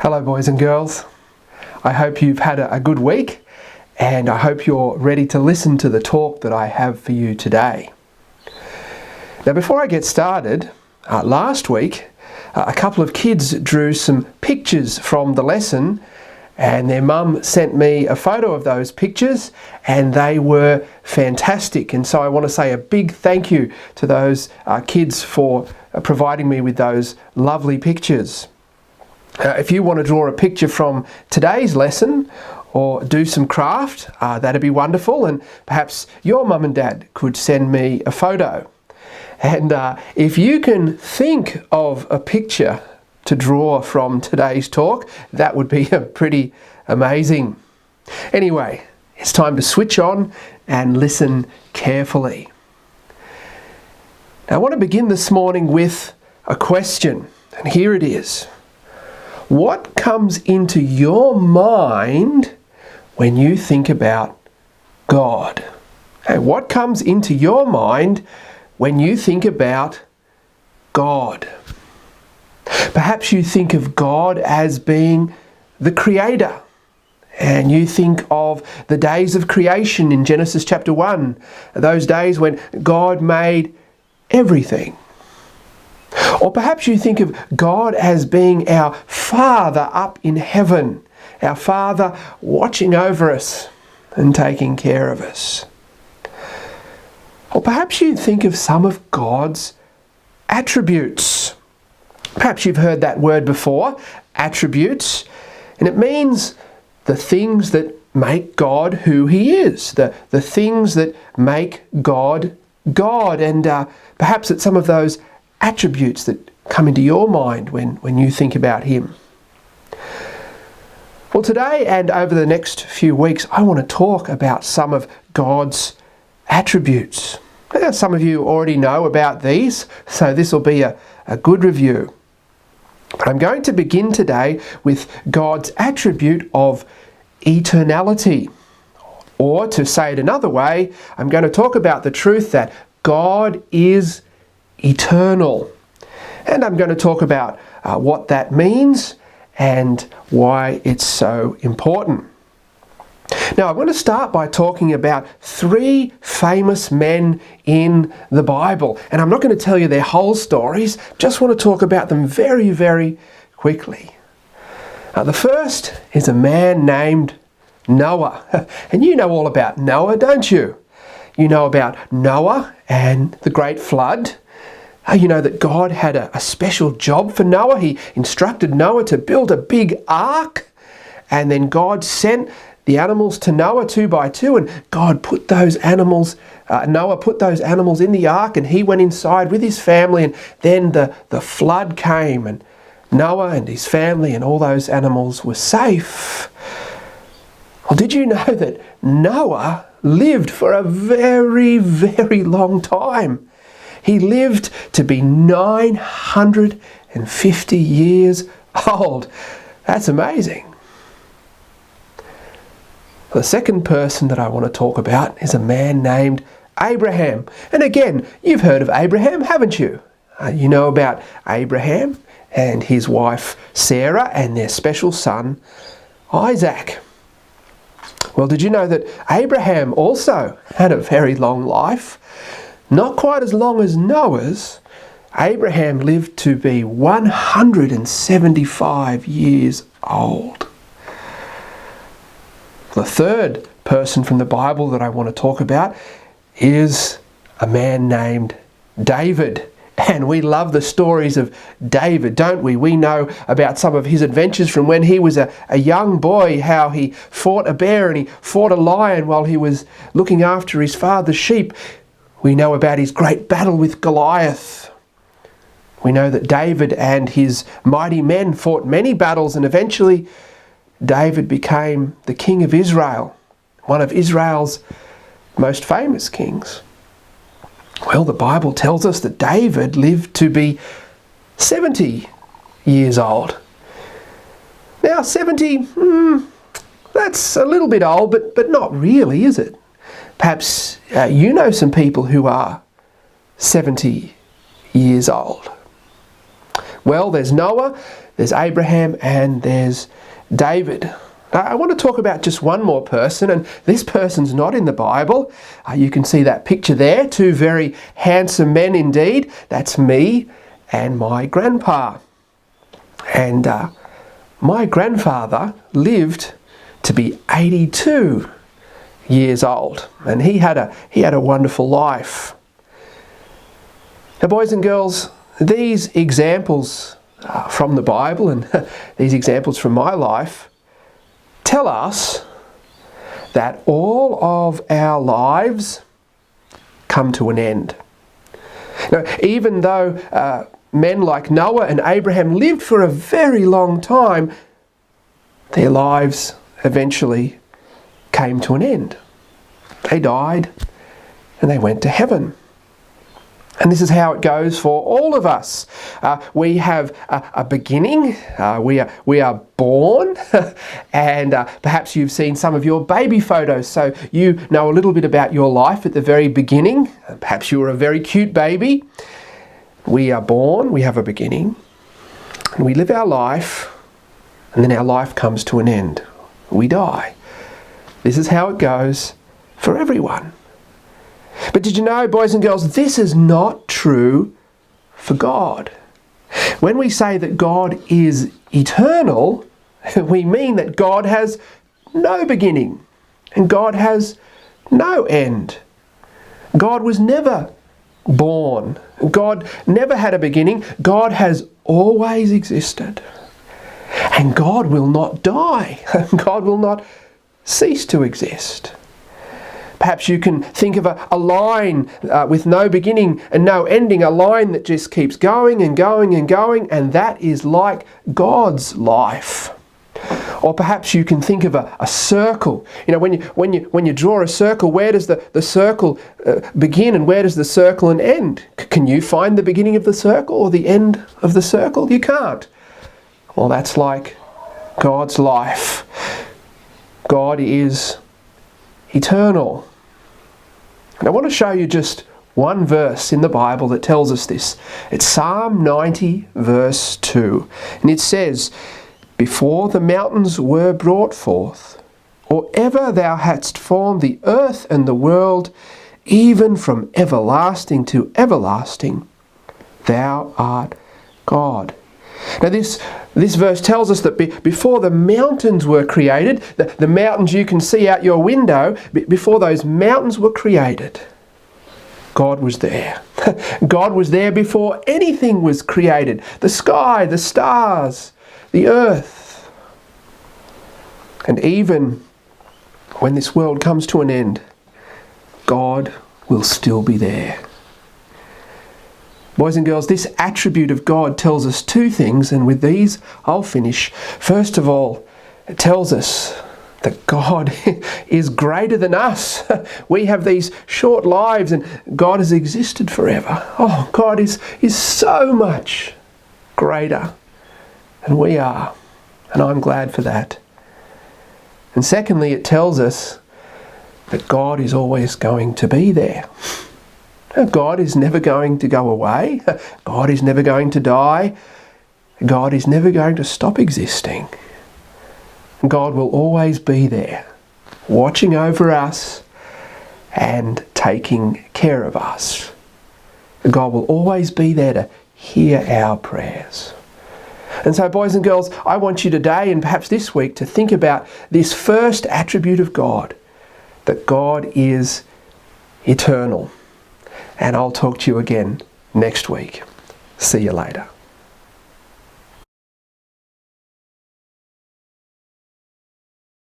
Hello boys and girls. I hope you've had a good week and I hope you're ready to listen to the talk that I have for you today. Now before I get started, last week a couple of kids drew some pictures from the lesson and their mum sent me a photo of those pictures and they were fantastic, and so I want to say a big thank you to those kids for providing me with those lovely pictures. If you want to draw a picture from today's lesson or do some craft, that'd be wonderful, and perhaps your mum and dad could send me a photo. And if you can think of a picture to draw from today's talk, that would be pretty amazing. Anyway, it's time to switch on and listen carefully. Now, I want to begin this morning with a question, and here it is. What comes into your mind when you think about God? And what comes into your mind when you think about God? Perhaps you think of God as being the Creator, and you think of the days of creation in Genesis chapter 1, those days when God made everything. Or perhaps you think of God as being our Father up in heaven, our Father watching over us and taking care of us. Or perhaps you think of some of God's attributes. Perhaps you've heard that word before, attributes, and it means the things that make God who He is, the things that make God God, and perhaps it's some of those attributes that come into your mind when you think about Him. Well, today and over the next few weeks, I want to talk about some of God's attributes. Some of you already know about these, so this will be a good review. But I'm going to begin today with God's attribute of eternality. Or to say it another way, I'm going to talk about the truth that God is eternal. And I'm going to talk about what that means and why it's so important. Now, I want to start by talking about three famous men in the Bible. And I'm not going to tell you their whole stories, just want to talk about them very, very quickly. The first is a man named Noah. And you know all about Noah, don't you? You know about Noah and the great flood. You know that God had a special job for Noah. He instructed Noah to build a big ark, and then God sent the animals to Noah 2 by 2, and God put those animals, Noah put those animals in the ark, and he went inside with his family, and then the flood came, and Noah and his family and all those animals were safe. Well, did you know that Noah lived for a very, very long time? He lived to be 950 years old. That's amazing. The second person that I want to talk about is a man named Abraham. And again, you've heard of Abraham, haven't you? You know about Abraham and his wife Sarah and their special son Isaac. Well, did you know that Abraham also had a very long life? Not quite as long as Noah's. Abraham lived to be 175 years old. The third person from the Bible that I want to talk about is a man named David. And we love the stories of David, don't we? We know about some of his adventures from when he was a young boy, how he fought a bear and he fought a lion while he was looking after his father's sheep. We know about his great battle with Goliath. We know that David and his mighty men fought many battles, and eventually David became the king of Israel, one of Israel's most famous kings. Well, the Bible tells us that David lived to be 70 years old. Now, 70, that's a little bit old, but not really, is it? Perhaps you know some people who are 70 years old. Well, there's Noah, there's Abraham, and there's David. I want to talk about just one more person, and this person's not in the Bible. You can see that picture there, two very handsome men indeed. That's me and my grandpa. And my grandfather lived to be 82 years old, and he had a wonderful life. Now, boys and girls, these examples from the Bible and these examples from my life tell us that all of our lives come to an end. Now, even though men like Noah and Abraham lived for a very long time, their lives eventually came to an end. They died and they went to heaven. And this is how it goes for all of us. We have a beginning, we are born, and perhaps you've seen some of your baby photos, so you know a little bit about your life at the very beginning. Perhaps you were a very cute baby. We are born, we have a beginning, and we live our life, and then our life comes to an end. We die. This is how it goes for everyone. But did you know, boys and girls, this is not true for God. When we say that God is eternal, we mean that God has no beginning and God has no end. God was never born. God never had a beginning. God has always existed. And God will not die. God will not cease to exist. Perhaps you can think of a line with no beginning and no ending, a line that just keeps going and going and going, and that is like God's life. Or perhaps you can think of a circle. You know, when you draw a circle, where does the circle begin and where does the circle end? Can you find the beginning of the circle or the end of the circle? You can't. Well, that's like God's life. God is eternal. And I want to show you just one verse in the Bible that tells us this. It's Psalm 90, verse 2. And it says, "Before the mountains were brought forth, or ever thou hadst formed the earth and the world, even from everlasting to everlasting, thou art God." Now this verse tells us that before the mountains were created, the mountains you can see out your window, before those mountains were created, God was there. God was there before anything was created. The sky, the stars, the earth. And even when this world comes to an end, God will still be there. Boys and girls, this attribute of God tells us two things, and with these I'll finish. First of all, it tells us that God is greater than us. We have these short lives and God has existed forever. Oh, God is so much greater than we are, and I'm glad for that. And secondly, it tells us that God is always going to be there. God is never going to go away. God is never going to die. God is never going to stop existing. God will always be there, watching over us and taking care of us. God will always be there to hear our prayers. And so, boys and girls, I want you today and perhaps this week to think about this first attribute of God, that God is eternal. And I'll talk to you again next week. See you later.